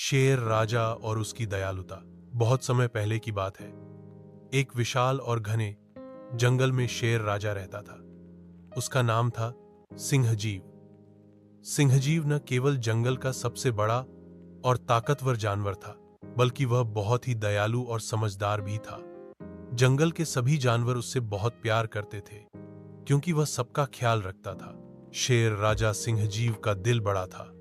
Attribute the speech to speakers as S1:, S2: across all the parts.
S1: शेर राजा और उसकी दयालुता। बहुत समय पहले की बात है। एक विशाल और घने जंगल में शेर राजा रहता था। उसका नाम था सिंहजीव। सिंहजीव न केवल जंगल का सबसे बड़ा और ताकतवर जानवर था, बल्कि वह बहुत ही दयालु और समझदार भी था। जंगल के सभी जानवर उससे बहुत प्यार करते थे, क्योंकि वह सबका ख्याल रखता था। शेर राजा सिंहजीव का दिल बड़ा था।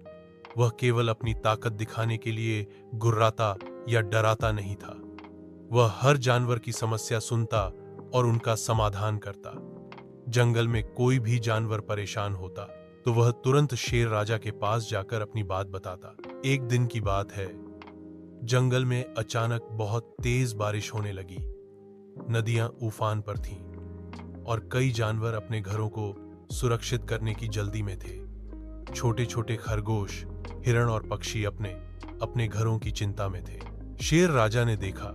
S1: वह केवल अपनी ताकत दिखाने के लिए गुर्राता या डराता नहीं था। वह हर जानवर की समस्या सुनता और उनका समाधान करता। जंगल में कोई भी जानवर परेशान होता तो वह तुरंत शेर राजा के पास जाकर अपनी बात बताता। एक दिन की बात है, जंगल में अचानक बहुत तेज बारिश होने लगी। नदियां उफान पर थीं और कई जानवर अपने घरों को सुरक्षित करने की जल्दी में थे। छोटे छोटे खरगोश, हिरण और पक्षी अपने अपने घरों की चिंता में थे। शेर राजा ने देखा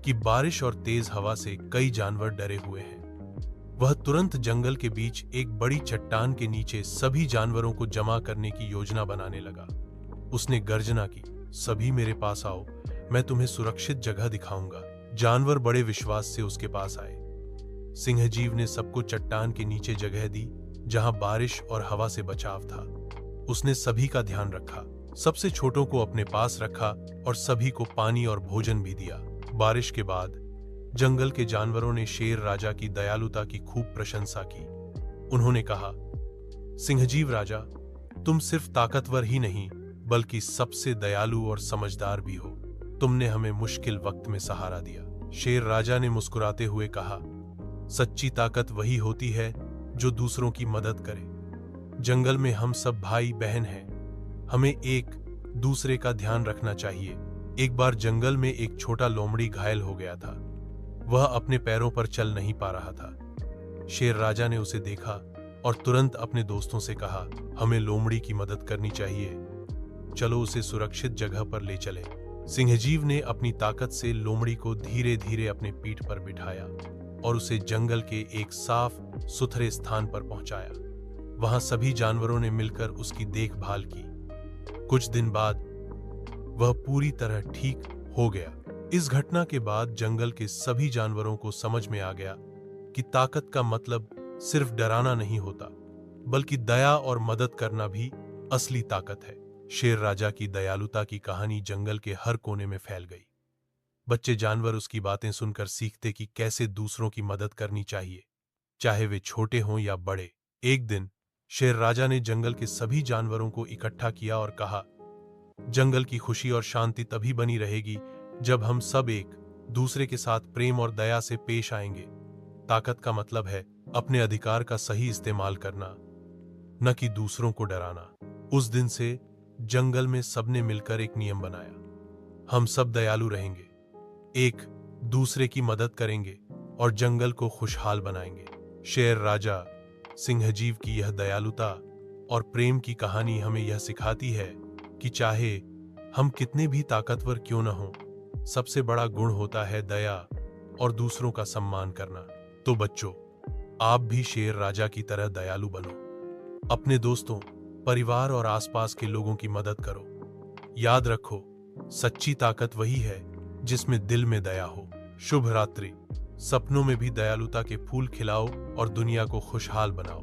S1: कि बारिश और तेज हवा से कई जानवर डरे हुए हैं। वह तुरंत जंगल के बीच एक बड़ी चट्टान के नीचे सभी जानवरों को जमा करने की योजना बनाने लगा। उसने गर्जना की, सभी मेरे पास आओ, मैं तुम्हें सुरक्षित जगह दिखाऊंगा। जानवर बड़े विश्वास से उसके पास आए। सिंहजीव ने सबको चट्टान के नीचे जगह दी, जहां बारिश और हवा से बचाव था। उसने सभी का ध्यान रखा, सबसे छोटों को अपने पास रखा और सभी को पानी और भोजन भी दिया। बारिश के बाद जंगल के जानवरों ने शेर राजा की दयालुता की खूब प्रशंसा की। उन्होंने कहा, सिंहजीव राजा, तुम सिर्फ ताकतवर ही नहीं, बल्कि सबसे दयालु और समझदार भी हो। तुमने हमें मुश्किल वक्त में सहारा दिया। शेर राजा ने मुस्कुराते हुए कहा, सच्ची ताकत वही होती है जो दूसरों की मदद करे। जंगल में हम सब भाई बहन हैं। हमें एक दूसरे का ध्यान रखना चाहिए। एक बार जंगल में एक छोटा लोमड़ी घायल हो गया था। वह अपने पैरों पर चल नहीं पा रहा था। शेर राजा ने उसे देखा और तुरंत अपने दोस्तों से कहा, हमें लोमड़ी की मदद करनी चाहिए। चलो उसे सुरक्षित जगह पर ले चलें। सिंहजीव ने अपनी ताकत से लोमड़ी को धीरे धीरे अपने पीठ पर बिठाया और उसे जंगल के एक साफ सुथरे स्थान पर पहुंचाया। वहां सभी जानवरों ने मिलकर उसकी देखभाल की। कुछ दिन बाद वह पूरी तरह ठीक हो गया। इस घटना के बाद जंगल के सभी जानवरों को समझ में आ गया कि ताकत का मतलब सिर्फ डराना नहीं होता, बल्कि दया और मदद करना भी असली ताकत है। शेर राजा की दयालुता की कहानी जंगल के हर कोने में फैल गई। बच्चे जानवर उसकी बातें सुनकर सीखते कि कैसे दूसरों की मदद करनी चाहिए, चाहे वे छोटे हों या बड़े। एक दिन शेर राजा ने जंगल के सभी जानवरों को इकट्ठा किया और कहा, जंगल की खुशी और शांति तभी बनी रहेगी जब हम सब एक दूसरे के साथ प्रेम और दया से पेश आएंगे। ताकत का मतलब है अपने अधिकार का सही इस्तेमाल करना, न कि दूसरों को डराना। उस दिन से जंगल में सबने मिलकर एक नियम बनाया, हम सब दयालु रहेंगे, एक दूसरे की मदद करेंगे और जंगल को खुशहाल बनाएंगे। शेर राजा सिंहजीव की यह दयालुता और प्रेम की कहानी हमें यह सिखाती है कि चाहे हम कितने भी ताकतवर क्यों न हों, सबसे बड़ा गुण होता है दया और दूसरों का सम्मान करना। तो बच्चों, आप भी शेर राजा की तरह दयालु बनो। अपने दोस्तों, परिवार और आसपास के लोगों की मदद करो। याद रखो, सच्ची ताकत वही है जिसमें दिल में दया हो। शुभ रात्रि। सपनों में भी दयालुता के फूल खिलाओ और दुनिया को खुशहाल बनाओ।